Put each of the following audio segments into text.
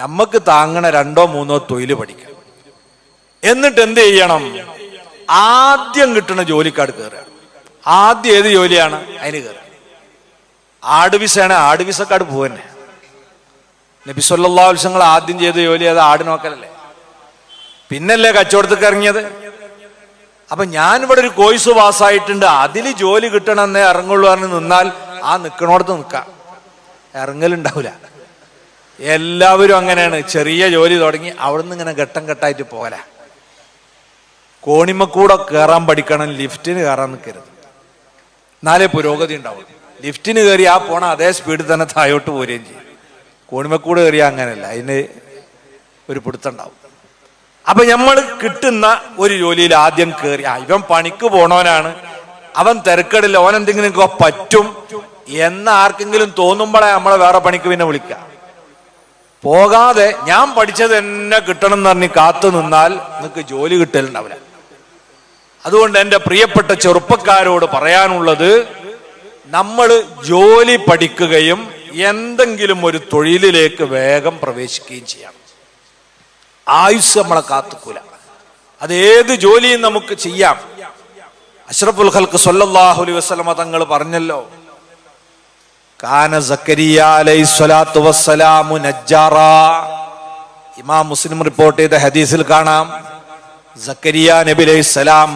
നമ്മക്ക് താങ്ങണ 2 or 3 തൊഴിൽ പഠിക്കണം. എന്നിട്ട് എന്ത് ചെയ്യണം? ആദ്യം കിട്ടുന്ന ജോലിക്കാട് കയറുക. ആദ്യം ഏത് ജോലിയാണ് അതിന് കയറുക. ആട് വിസയാണ്, ആട് വിസക്കാട് പോവന്നെ. നബി സല്ലല്ലാഹു അലൈഹി വസല്ലം ആദ്യം ചെയ്ത ജോലി അത് ആട് നോക്കലല്ലേ, പിന്നല്ലേ കച്ചവടത്തേക്ക് ഇറങ്ങിയത്. അപ്പൊ ഞാനിവിടെ ഒരു കോഴ്സ് പാസ്സായിട്ടുണ്ട്, അതിൽ ജോലി കിട്ടണമെന്നേ ഇറങ്ങുള്ളൂ പറഞ്ഞ് നിന്നാൽ ആ നിൽക്കണോടത്ത് നിൽക്കാം, ഇറങ്ങലുണ്ടാവില്ല. എല്ലാവരും അങ്ങനെയാണ്. ചെറിയ ജോലി തുടങ്ങി അവിടുന്ന് ഇങ്ങനെ ഘട്ടം ഘട്ടമായിട്ട് പോകല. കോണിമക്കൂടെ കയറാൻ പഠിക്കണം, ലിഫ്റ്റിന് കയറാൻ നിൽക്കരുത്, എന്നാലേ പുരോഗതി ഉണ്ടാവും. ലിഫ്റ്റിന് കയറി ആ പോണ അതേ സ്പീഡിൽ തന്നെ താഴോട്ട് പോരുകയും ചെയ്യും. കോണിമക്കൂടെ കയറിയാൽ അങ്ങനെയല്ല, അതിന് ഒരു പിടുത്തുണ്ടാവും. അപ്പൊ നമ്മൾ കിട്ടുന്ന ഒരു ജോലിയിൽ ആദ്യം കയറി, ഇവൻ പണിക്ക് പോണവനാണ്, അവൻ തിരക്കടില്ല, ഓൻ എന്തെങ്കിലും പറ്റും എന്ന് ആർക്കെങ്കിലും തോന്നുമ്പോഴേ നമ്മളെ വേറെ പണിക്ക് പിന്നെ വിളിക്കുക. പോകാതെ ഞാൻ പഠിച്ചത് എന്നെ കിട്ടണം എന്ന് പറഞ്ഞ് കാത്തു നിന്നാൽ നിങ്ങൾക്ക് ജോലി കിട്ടലുണ്ടാവില്ല. അതുകൊണ്ട് എൻ്റെ പ്രിയപ്പെട്ട ചെറുപ്പക്കാരോട് പറയാനുള്ളത്, നമ്മൾ ജോലി പഠിക്കുകയും എന്തെങ്കിലും ഒരു തൊഴിലിലേക്ക് വേഗം പ്രവേശിക്കുകയും ചെയ്യണം. ആയുസ് നമ്മളെ കാത്തുക്കൂല. അത് ഏത് ജോലിയും നമുക്ക് ചെയ്യാം. അഷ്റഫുൽ ഖൽഖ് സ്വല്ലല്ലാഹു അലൈഹി വസല്ലമ തങ്ങൾ പറഞ്ഞല്ലോ, കാന സക്കരിയ അലൈഹിസ്സലാത്തു വസ്സലാമു നജ്ജാറാ. ഇമാം മുസ്ലിം റിപ്പോർട്ട് ചെയ്ത ഹദീസിൽ കാണാം, സക്കരിയ നബി അലൈഹിസ്സലാം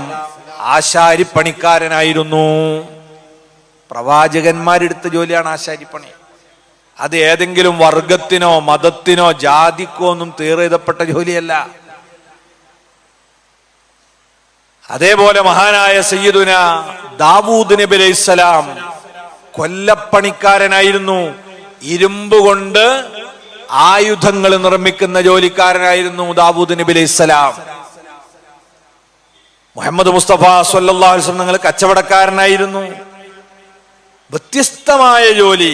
ആശാരിപ്പണിക്കാരനായിരുന്നു. പ്രവാചകന്മാരെടുത്ത ജോലിയാണ് ആശാരിപ്പണി. അത് ഏതെങ്കിലും വർഗത്തിനോ മതത്തിനോ ജാതിക്കോ ഒന്നും തീരെഴുതപ്പെട്ട ജോലിയല്ല. അതേപോലെ മഹാനായ സയ്യിദുന ദാവൂദ് നബി അലൈഹിസ്സലാം കൊല്ലപ്പണിക്കാരനായിരുന്നു. ഇരുമ്പ് കൊണ്ട് ആയുധങ്ങൾ നിർമ്മിക്കുന്ന ജോലിക്കാരനായിരുന്നു ദാവൂദ് നബി അലൈഹിസ്സലാം. മുഹമ്മദ് മുസ്തഫ സ്വല്ലല്ലാഹു അലൈഹി വസല്ലം തങ്ങൾ കച്ചവടക്കാരനായിരുന്നു. വ്യത്യസ്തമായ ജോലി,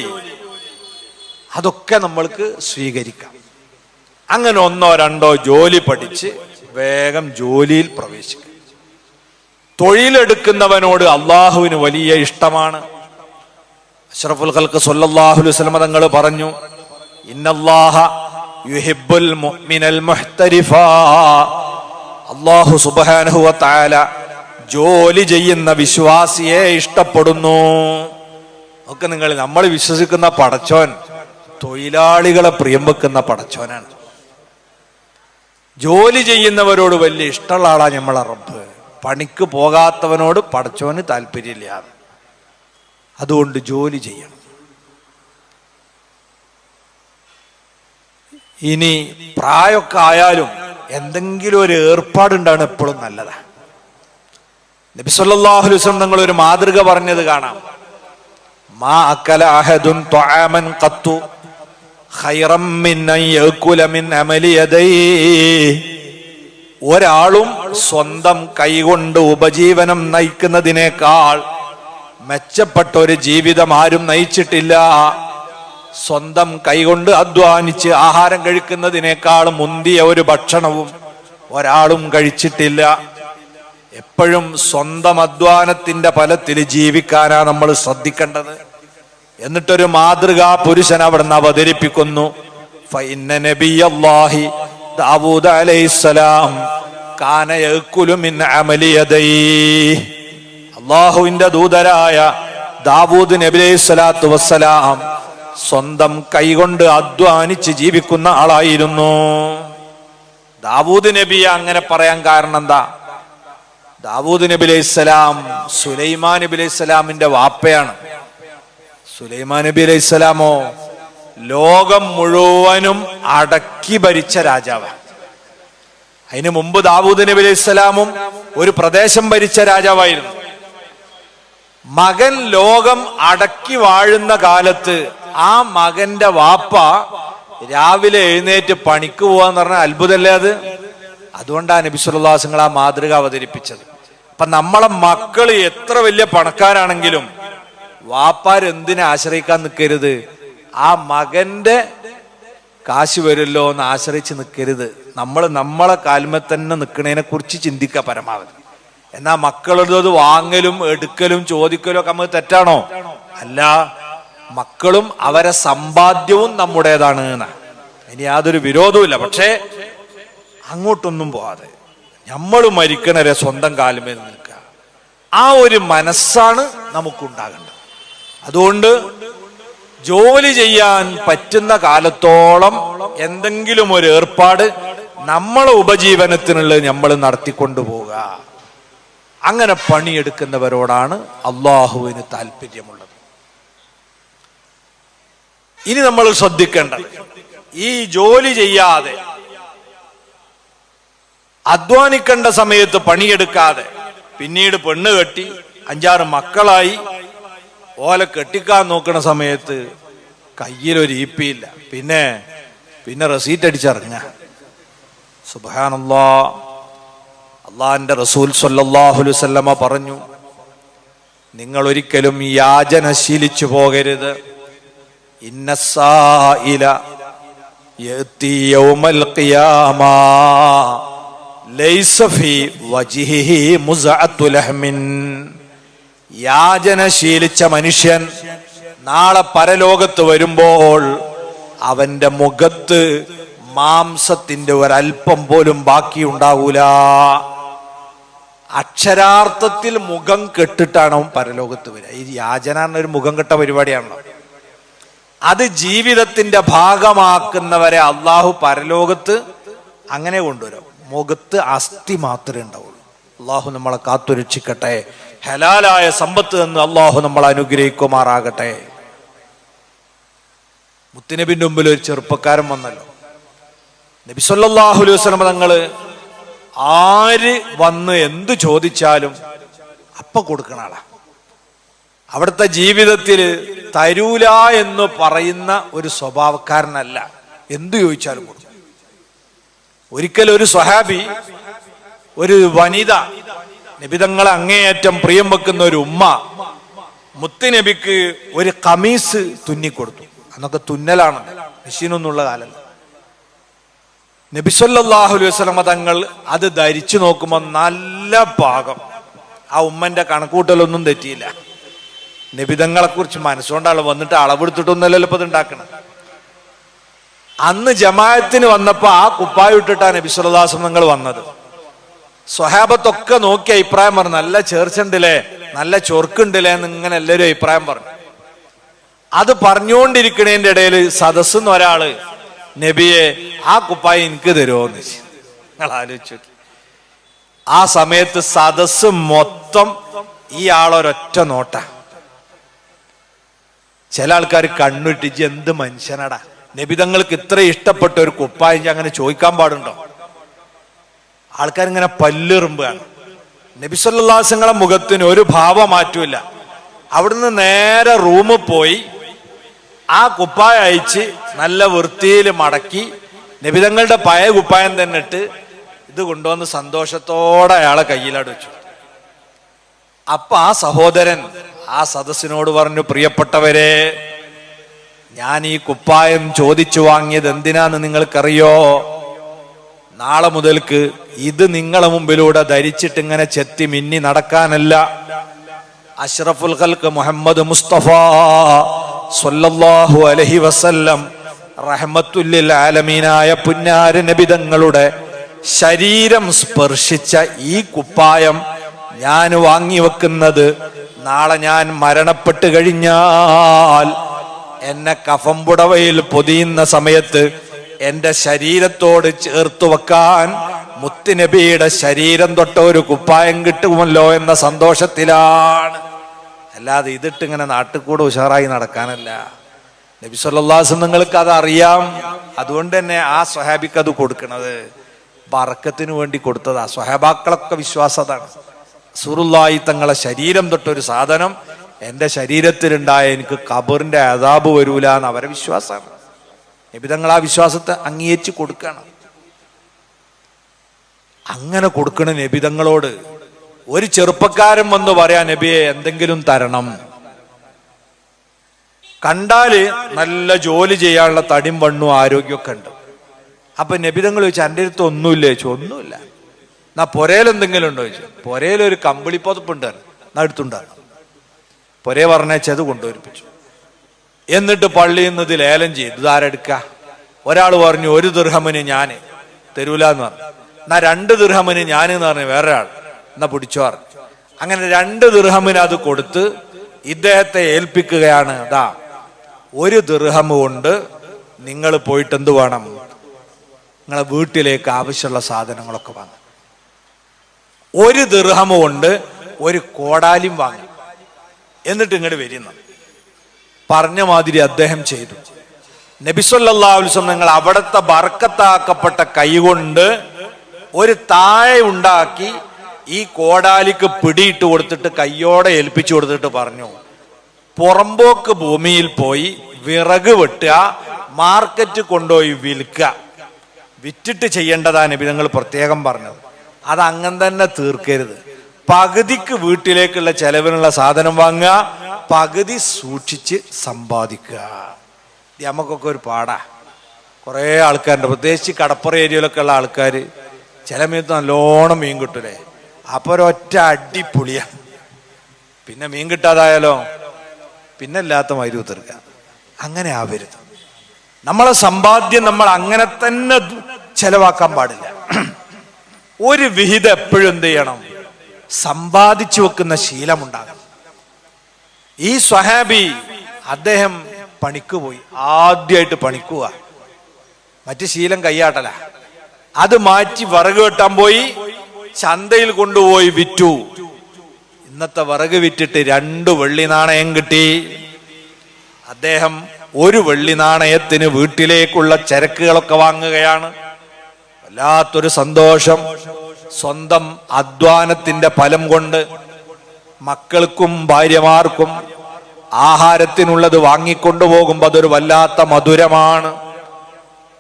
അതൊക്കെ നമ്മൾക്ക് സ്വീകരിക്കാം. അങ്ങനെ 1 or 2 ജോലി പഠിച്ച് വേഗം ജോലിയിൽ പ്രവേശിക്കും. തൊഴിലെടുക്കുന്നവനോട് അള്ളാഹുവിന് വലിയ ഇഷ്ടമാണ്. അഷ്റഫുൽ ഖൽഖ് സ്വല്ലല്ലാഹു അലൈഹി വസല്ലം തങ്ങൾ പറഞ്ഞു, ഇന്നല്ലാഹ യുഹിബ്ബുൽ മുഅ്മിനൽ മുഹ്തരിഫാ. അല്ലാഹു സുബ്ഹാനഹു വ തആല ജോലി ചെയ്യുന്ന വിശ്വാസിയെ ഇഷ്ടപ്പെടുന്നു. ഒക്കെ നമ്മൾ വിശ്വസിക്കുന്ന പടച്ചോൻ തൊഴിലാളികളെ പ്രിയം വെക്കുന്ന പടച്ചോനാണ്. ജോലി ചെയ്യുന്നവരോട് വലിയ ഇഷ്ടമുള്ള ആളാ നമ്മളെ റബ്ബ്. പണിക്ക് പോകാത്തവനോട് പടച്ചോന് താല്പര്യമില്ല. അതുകൊണ്ട് ജോലി ചെയ്യണം. ഇനി പ്രായമൊക്കെ ആയാലും എന്തെങ്കിലും ഒരു ഏർപ്പാടുണ്ടാണ് എപ്പോഴും നല്ലതാ. നബി സല്ലല്ലാഹു അലൈഹി വസല്ലം തങ്ങൾ ഒരു മാതൃക പറഞ്ഞത് കാണാം, മാ അക്കല അഹദുൻ ത്വആമൻ ഖത്തു ഖൈറൻ മിൻ അൻ യഅകുല മിൻ അമലി യദൈഹി. ഒരാളും സ്വന്തം കൈകൊണ്ട് ഉപജീവനം നയിക്കുന്നതിനേക്കാൾ മെച്ചപ്പെട്ട ഒരു ജീവിതം ആരും നയിച്ചിട്ടില്ല. സ്വന്തം കൈകൊണ്ട് അധ്വാനിച്ച് ആഹാരം കഴിക്കുന്നതിനേക്കാൾ മുന്തിയ ഒരു ഭക്ഷണവും ഒരാളും കഴിച്ചിട്ടില്ല. എപ്പോഴും സ്വന്തം അധ്വാനത്തിന്റെ ഫലത്തിൽ ജീവിക്കാനാ നമ്മൾ ശ്രദ്ധിക്കേണ്ടത്. എന്നിട്ടൊരു മാതൃകാ പുരുഷൻ അവിടുന്ന് അവതരിപ്പിക്കുന്നു, ഫഇന്ന നബിയല്ലാഹി ദാവൂദ് അലൈഹിസ്സലാം കാന യഅകുലു മിൻ അമലി യദൈഹി. അല്ലാഹുവിന്റെ ദൂതരായ ദാവൂദ് നബി അലൈഹിസ്സലാത്തു വസ്സലാം സ്വന്തം കൈകൊണ്ട് അധ്വാനിച്ച് ജീവിക്കുന്ന ആളായിരുന്നു. ദാവൂദ് നബിയെ അങ്ങനെ പറയാൻ കാരണം എന്താ? ദാവൂദ് നബി അലൈഹിസ്സലാം സുലൈമാൻ നബി അലൈഹിസ്സലാമിന്റെ വാപ്പയാണ്. സുലൈമാൻ നബി അലൈഹിസ്സലാമോ ലോകം മുഴുവനും അടക്കി ഭരിച്ച രാജാവാണ്. അതിനു മുമ്പ് ദാവൂദ് നബി അലൈഹിസ്സലാമും ഒരു പ്രദേശം ഭരിച്ച രാജാവായിരുന്നു. മകൻ ലോകം അടക്കി വാഴുന്ന കാലത്ത് ആ മകന്റെ വാപ്പ രാവിലെ എഴുന്നേറ്റ് പണിക്ക് പോവാന്ന് പറഞ്ഞാൽ അത്ഭുതമല്ലേ അത്? അതുകൊണ്ടാണ് നബി സല്ലല്ലാഹു അലൈഹി വസല്ലം ആ മാതൃക അവതരിപ്പിച്ചത്. അപ്പൊ നമ്മളെ മക്കള് എത്ര വലിയ പണക്കാരാണെങ്കിലും വാപ്പാരെന്തിനെ ആശ്രയിക്കാൻ നിൽക്കരുത്. ആ മകന്റെ കാശ് വരുമല്ലോ എന്ന് ആശ്രയിച്ച് നിൽക്കരുത്. നമ്മളെ കാൽമ തന്നെ നിൽക്കുന്നതിനെ കുറിച്ച് ചിന്തിക്കുക പരമാവധി. എന്നാ മക്കളുള്ളത് വാങ്ങലും എടുക്കലും ചോദിക്കലും ഒക്കെ നമുക്ക് തെറ്റാണോ? അല്ല, മക്കളും അവരെ സമ്പാദ്യവും നമ്മുടേതാണ് എന്നാ. ഇനി യാതൊരു വിരോധവുമില്ല. പക്ഷേ അങ്ങോട്ടൊന്നും പോവാതെ നമ്മൾ മരിക്കണരെ സ്വന്തം കാലുമേൽ നിൽക്കുക, ആ ഒരു മനസ്സാണ് നമുക്കുണ്ടാകേണ്ടത്. അതുകൊണ്ട് ജോലി ചെയ്യാൻ പറ്റുന്ന കാലത്തോളം എന്തെങ്കിലും ഒരു ഏർപ്പാട് നമ്മളെ ഉപജീവനത്തിനുള്ളത് നമ്മൾ നടത്തിക്കൊണ്ടു പോവുക. അങ്ങനെ പണിയെടുക്കുന്നവരോടാണ് അള്ളാഹുവിന് താല്പര്യമുള്ളത്. ഇനി നമ്മൾ ശ്രദ്ധിക്കേണ്ടത്, ഈ ജോലി ചെയ്യാതെ അധ്വാനിക്കേണ്ട സമയത്ത് പണിയെടുക്കാതെ പിന്നീട് പെണ്ണ് കെട്ടി 5-6 മക്കളായി ഓലെ കെട്ടിക്കാൻ നോക്കുന്ന സമയത്ത് കയ്യിലൊരു ഈപ്പിയില്ല, പിന്നെ റസീറ്റ് അടിച്ചിറങ്ങ. സുബ്ഹാനല്ലാഹ്. അള്ളാഹിന്റെ റസൂൽ സ്വല്ലല്ലാഹു അലൈഹി വസല്ലമ പറഞ്ഞു, നിങ്ങൾ ഒരിക്കലും യാചന ശീലിച്ചു പോകരുത്. ഇന്നസ്സായില യഅതി യൗമൽ ഖിയാമ ലൈസ ഫീ വജ്ഹിഹി മുസ്അത്തു ലഹ്മിൻ. യാചന ശീലിച്ച മനുഷ്യൻ നാളെ പരലോകത്ത് വരുമ്പോൾ അവന്റെ മുഖത്ത് മാംസത്തിന്റെ ഒരൽപ്പം പോലും ബാക്കിയുണ്ടാവൂല. അക്ഷരാർത്ഥത്തിൽ മുഖം കെട്ടിട്ടാണ് അവൻ പരലോകത്ത് വരിക. ഈ യാചന ഒരു മുഖം കെട്ട പരിപാടിയാണല്ലോ. അത് ജീവിതത്തിന്റെ ഭാഗമാക്കുന്നവരെ അള്ളാഹു പരലോകത്ത് അങ്ങനെ കൊണ്ടുവരും. മുഖത്ത് അസ്ഥി മാത്രമേ ഉണ്ടാവുള്ളൂ. അള്ളാഹു നമ്മളെ കാത്തുരക്ഷിക്കട്ടെ. ഹലാലായ സമ്പത്ത് എന്ന് അള്ളാഹു നമ്മളെ അനുഗ്രഹിക്കുമാറാകട്ടെ. മുത്തുനബിന്റെ മുമ്പിൽ ഒരു ചെറുപ്പക്കാരൻ വന്നല്ലോ. നബി സല്ലല്ലാഹു അലൈഹി വസല്ലം തങ്ങള് ആര് വന്ന് എന്ത് ചോദിച്ചാലും അപ്പ കൊടുക്കണ ആളാ. അവിടുത്തെ ജീവിതത്തിൽ തരൂല എന്ന് പറയുന്ന ഒരു സ്വഭാവക്കാരനല്ല. എന്തു ചോദിച്ചാലും കൊടുക്കും. ഒരിക്കൽ ഒരു സ്വഹാബി, ഒരു വനിത, നബിതങ്ങളെ അങ്ങേയറ്റം പ്രിയം വെക്കുന്ന ഒരു ഉമ്മ മുത്തുനബിക്ക് ഒരു കമീസ് തുന്നിക്കൊടുത്തു. അന്നൊക്കെ തുന്നലാണ്, മെഷീനൊന്നുള്ള കാലല്ല. നബി സല്ലല്ലാഹു അലൈഹി വസല്ലം തങ്ങൾ അത് ധരിച്ചു നോക്കുമ്പോൾ നല്ല പാകം. ആ ഉമ്മന്റെ കണക്കൂട്ടലൊന്നും തെറ്റിയില്ല. നബിതങ്ങളെ കുറിച്ച് മനസ്സുകൊണ്ടാണ് വന്നിട്ട് അളവെടുത്തിട്ടൊന്നുമല്ലല്ലോ ഇപ്പൊ ഇത് ഉണ്ടാക്കണം. അന്ന് ജമാഅത്തിന് വന്നപ്പോ ആ കുപ്പായ ഇട്ടിട്ടാണ് നബി സല്ലല്ലാഹു അലൈഹി വസല്ലം തങ്ങൾ വന്നത്. സ്വഹാബത്തൊക്കെ നോക്കി അഭിപ്രായം പറഞ്ഞു, നല്ല ചേർച്ചുണ്ടില്ലേ, നല്ല ചൊർക്കുണ്ടില്ലേ എന്ന് ഇങ്ങനെ എല്ലാവരും അഭിപ്രായം പറഞ്ഞു. അത് പറഞ്ഞുകൊണ്ടിരിക്കണേന്റെ ഇടയിൽ സദസ്സെന്ന് ഒരാള്, നബിയെ ആ കുപ്പായ എനിക്ക് തരുമോന്ന് വെച്ചു. നിങ്ങൾ ആലോചിച്ചു. ആ സമയത്ത് സദസ്സ് മൊത്തം ഈ ആളൊരൊറ്റ നോട്ട. ചില ആൾക്കാർ കണ്ണുട്ടിച്ച് എന്ത് മനുഷ്യനടാ, നബിതങ്ങൾക്ക് ഇത്ര ഇഷ്ടപ്പെട്ട ഒരു കുപ്പായ അങ്ങനെ ചോദിക്കാൻ പാടുണ്ടോ? ആൾക്കാരിങ്ങനെ പല്ലെറുമ്പാണ്. നബി സല്ലല്ലാഹു അലൈഹി വസല്ലം മുഖത്തിന് ഒരു ഭാവമാറ്റമില്ല. അവിടുന്ന് നേരെ റൂമിൽ പോയി ആ കുപ്പായ അയച്ച് നല്ല വൃത്തിയിൽ മടക്കി നബിതങ്ങളുടെ പഴയ കുപ്പായം തന്നെ ഇട്ട് ഇത് കൊണ്ടുവന്ന് സന്തോഷത്തോടെ അയാളെ കയ്യിലാട് വെച്ചു. അപ്പൊ ആ സഹോദരൻ ആ സദസ്സിനോട് പറഞ്ഞു, പ്രിയപ്പെട്ടവരെ, ഞാൻ ഈ കുപ്പായം ചോദിച്ചു വാങ്ങിയത് എന്തിനാന്ന് നിങ്ങൾക്കറിയോ? നാളെ മുതൽക്ക് ഇത് നിങ്ങളെ മുമ്പിലൂടെ ധരിച്ചിട്ട് ഇങ്ങനെ ചെത്തി മിന്നി നടക്കാനല്ല. അഷ്റഫുൽ ഖൽഖ് മുഹമ്മദ് മുസ്തഫ സ്വല്ലല്ലാഹു അലൈഹി വസല്ലം റഹ്മത്തുൽ ലിൽ ആലമീനായ പുന്നാര നബി തങ്ങളുടെ ശരീരം സ്പർശിച്ച ഈ കുപ്പായം ഞാൻ വാങ്ങി വെക്കുന്നത് നാളെ ഞാൻ മരണപ്പെട്ട് കഴിഞ്ഞാൽ എന്നെ കഫംപുടവയിൽ പൊതിയുന്ന സമയത്ത് എന്റെ ശരീരത്തോട് ചേർത്ത് വെക്കാൻ മുത്തുനബിയുടെ ശരീരം തൊട്ട ഒരു കുപ്പായം കിട്ടുമല്ലോ എന്ന സന്തോഷത്തിലാണ്. അല്ലാതെ ഇതിട്ട് ഇങ്ങനെ നാട്ടിൽ കൂടെ ഉഷാറായി നടക്കാനല്ല. നബി സല്ലല്ലാഹു അലൈഹി വസല്ലം നിങ്ങൾക്ക് അത് അറിയാം. അതുകൊണ്ട് തന്നെ ആ സ്വഹാബിക്ക് അത് കൊടുക്കണത് ബറക്കത്തിന് വേണ്ടി കൊടുത്തതാ. സ്വഹാബാക്കളൊക്കെ വിശ്വാസം അതാണ്. റസൂലുള്ളാഹി തങ്ങളെ ശരീരം തൊട്ടൊരു സാധനം എന്റെ ശരീരത്തിലുണ്ടായ എനിക്ക് ഖബറിന്റെ അദാബ് വരൂല എന്ന് അവരെ വിശ്വാസമാണ്. നബി തങ്ങൾ ആ വിശ്വാസത്തെ അംഗീകരിച്ച് കൊടുക്കണം. അങ്ങനെ കൊടുക്കണ നബി തങ്ങളോട് ഒരു ചെറുപ്പക്കാരൻ വന്ന് പറയാ, നബിയെ എന്തെങ്കിലും തരണം. കണ്ടാല് നല്ല ജോലി ചെയ്യാനുള്ള തടിയും വണ്ണും ആരോഗ്യമൊക്കെ ഉണ്ട്. അപ്പൊ നബി തങ്ങൾ ചോദിച്ചു, എൻ്റെ അടുത്ത് ഒന്നുമില്ല ചോദിച്ചു. ഒന്നുമില്ല. എന്നാ പൊരയിൽ എന്തെങ്കിലും ഉണ്ടോ ചോദിച്ചു. പൊരയിലൊരു കമ്പിളിപ്പുതപ്പുണ്ട്, എന്നാ എടുത്തുണ്ടാകും. പൊരേ പറഞ്ഞത് കൊണ്ടുവരിപ്പിച്ചു. എന്നിട്ട് പള്ളിയിൽ നിന്ന് ലേലം ചെയ്തു. ഇതാരെടുക്ക? ഒരാൾ പറഞ്ഞു 1 ദിർഹമിന് ഞാൻ തരൂല എന്ന് പറഞ്ഞു. എന്നാ 2 ദിർഹമിന് ഞാൻ എന്ന് പറഞ്ഞു വേറൊരാൾ. എന്നാ പിടിച്ചോ പറഞ്ഞു. അങ്ങനെ 2 ദിർഹമിന് അത് കൊടുത്ത് ഇദ്ദേഹത്തെ ഏൽപ്പിക്കുകയാണ്. അതാ 1 ദിർഹം കൊണ്ട് നിങ്ങൾ പോയിട്ട് എന്ത് വേണം, നിങ്ങളെ വീട്ടിലേക്ക് ആവശ്യമുള്ള സാധനങ്ങളൊക്കെ വാങ്ങും. 1 ദിർഹം കൊണ്ട് 1 കോടാലിയും വാങ്ങും. എന്നിട്ട് ഇങ്ങോട്ട് വരുന്നു. പറഞ്ഞ മാതിരി അദ്ദേഹം ചെയ്തു. നബി സല്ലല്ലാഹു അലൈഹി വസല്ലം നിങ്ങൾ അവിടുത്തെ ബർക്കത്താക്കപ്പെട്ട കൈകൊണ്ട് ഒരു താഴെ ഉണ്ടാക്കി ഈ കോടാലിക്ക് പിടിയിട്ട് കൊടുത്തിട്ട് കയ്യോടെ ഏൽപ്പിച്ചു കൊടുത്തിട്ട് പറഞ്ഞു, പുറമ്പോക്ക് ഭൂമിയിൽ പോയി വിറക് വെട്ടുക, മാർക്കറ്റ് കൊണ്ടുപോയി വിൽക്കുക. വിറ്റിട്ട് ചെയ്യേണ്ടതാ നബി നിങ്ങൾ പ്രത്യേകം പറഞ്ഞത്. അത് അങ്ങനെ തന്നെ തീർക്കരുത്. പകുതിക്ക് വീട്ടിലേക്കുള്ള ചെലവിനുള്ള സാധനം വാങ്ങുക, പകുതി സൂക്ഷിച്ച് സമ്പാദിക്കുക. നമുക്കൊക്കെ ഒരു പാടാ. കുറേ ആൾക്കാരുണ്ട്, പ്രത്യേകിച്ച് കടപ്പുറ ഏരിയയിലൊക്കെ ഉള്ള ആൾക്കാർ ചില സമയത്ത് നല്ലോണം മീൻ കിട്ടൂലേ, അപ്പൊ ഒരൊറ്റ അടിപൊളിയ. പിന്നെ മീൻ കിട്ടാതായാലോ പിന്നെ ഇല്ലാത്ത മൈരു തീർക്കുക. അങ്ങനെ ആവരുത്. നമ്മളെ സമ്പാദ്യം നമ്മൾ അങ്ങനെ തന്നെ ചെലവാക്കാൻ പാടില്ല. ഒരു വിഹിതം എപ്പോഴും എന്ത് ചെയ്യണം, സമ്പാദിച്ചു വെക്കുന്ന ശീലമുണ്ടാകണം. ഈ സ്വഹാബി അദ്ദേഹം പണിക്ക് പോയി, ആദ്യമായിട്ട് പണിക്കുക. മറ്റു ശീലം കയ്യാട്ടല. അത് മാറ്റി വിറക് വെട്ടാൻ പോയി, ചന്തയിൽ കൊണ്ടുപോയി വിറ്റു. ഇന്നത്തെ വിറക് വിറ്റിട്ട് 2 വെള്ളി നാണയം കിട്ടി. അദ്ദേഹം 1 വെള്ളി നാണയത്തിന് വീട്ടിലേക്കുള്ള ചരക്കുകളൊക്കെ വാങ്ങുകയാണ്. വല്ലാത്തൊരു സന്തോഷം. സ്വന്തം അധ്വാനത്തിന്റെ ഫലം കൊണ്ട് മക്കൾക്കും ഭാര്യമാർക്കും ആഹാരത്തിനുള്ളത് വാങ്ങിക്കൊണ്ടുപോകുമ്പോൾ അതൊരു വല്ലാത്ത മധുരമാണ്.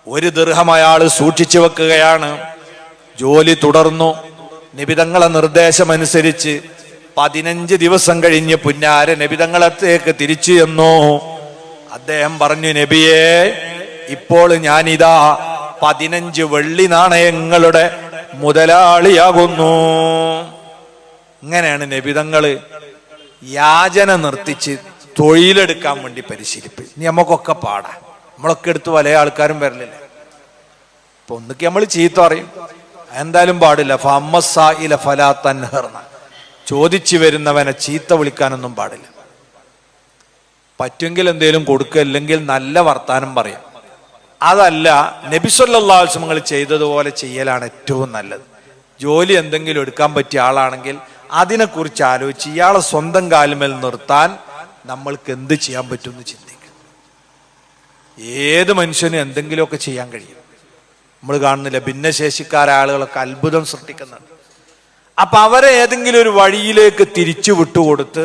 1 ദിർഹം അയാൾ സൂക്ഷിച്ചു വെക്കുകയാണ്. ജോലി തുടർന്നു. നബിതങ്ങളെ നിർദ്ദേശമനുസരിച്ച് 15 ദിവസം കഴിഞ്ഞ് പുന്നാര നബിതങ്ങളത്തേക്ക് തിരിച്ചു ചെന്നു. അദ്ദേഹം പറഞ്ഞു, നബിയേ, ഇപ്പോൾ ഞാനിതാ 15 വെള്ളി നാണയങ്ങളുടെ മുതലാളിയാകുന്നു. ഇങ്ങനെയാണ് നബിതങ്ങള് യാചന നിർത്തിച്ച് തൊഴിലെടുക്കാൻ വേണ്ടി പരിശീലിപ്പ്. ഇനി നമുക്കൊക്കെ പാടാ. നമ്മളൊക്കെ എടുത്ത് പല ആൾക്കാരും വരലില്ല. അപ്പൊ ഒന്നിക്ക് നമ്മൾ ചീത്ത പറയും, എന്തായാലും പാടില്ല. ഫഅമ്മസ്സായില ഫലാ തൻഹർന, ചോദിച്ചു വരുന്നവനെ ചീത്ത വിളിക്കാനൊന്നും പാടില്ല. പറ്റുമെങ്കിൽ എന്തേലും കൊടുക്കുക, അല്ലെങ്കിൽ നല്ല വർത്താനം പറയാം. അതല്ല, നബി സല്ലല്ലാഹു അലൈഹി വസല്ലം ചെയ്തതുപോലെ ചെയ്യലാണ് ഏറ്റവും നല്ലത്. ജോലി എന്തെങ്കിലും എടുക്കാൻ പറ്റിയ ആളാണെങ്കിൽ അതിനെക്കുറിച്ച് ആലോചിച്ച് ഇയാളെ സ്വന്തം കാലുമേൽ നിർത്താൻ നമ്മൾക്ക് എന്ത് ചെയ്യാൻ പറ്റുമെന്ന് ചിന്തിക്കുക. ഏത് മനുഷ്യനും എന്തെങ്കിലുമൊക്കെ ചെയ്യാൻ കഴിയും. നമ്മൾ കാണുന്നില്ല, ഭിന്നശേഷിക്കാരായ ആളുകളൊക്കെ അത്ഭുതം സൃഷ്ടിക്കുന്നുണ്ട്. അപ്പൊ അവരെ ഏതെങ്കിലും ഒരു വഴിയിലേക്ക് തിരിച്ചു വിട്ടുകൊടുത്ത്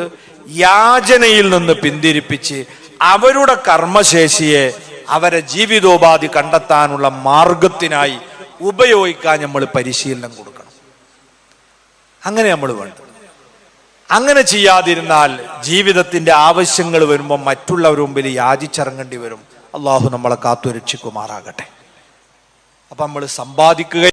യാചനയിൽ നിന്ന് പിന്തിരിപ്പിച്ച് അവരുടെ കർമ്മശേഷിയെ അവരെ ജീവിതോപാധി കണ്ടെത്താനുള്ള മാർഗത്തിനായി ഉപയോഗിക്കാൻ നമ്മൾ പരിശീലനം കൊടുക്കണം. അങ്ങനെ നമ്മൾ വേണം. അങ്ങനെ ചെയ്യാതിരുന്നാൽ ജീവിതത്തിന്റെ ആവശ്യങ്ങൾ വരുമ്പോൾ മറ്റുള്ളവരുടെ മുമ്പിൽ യാചിച്ചിറങ്ങേണ്ടി വരും. അള്ളാഹു നമ്മളെ കാത്തുരക്ഷിക്കുമാറാകട്ടെ. അപ്പൊ നമ്മൾ സമ്പാദിക്കുക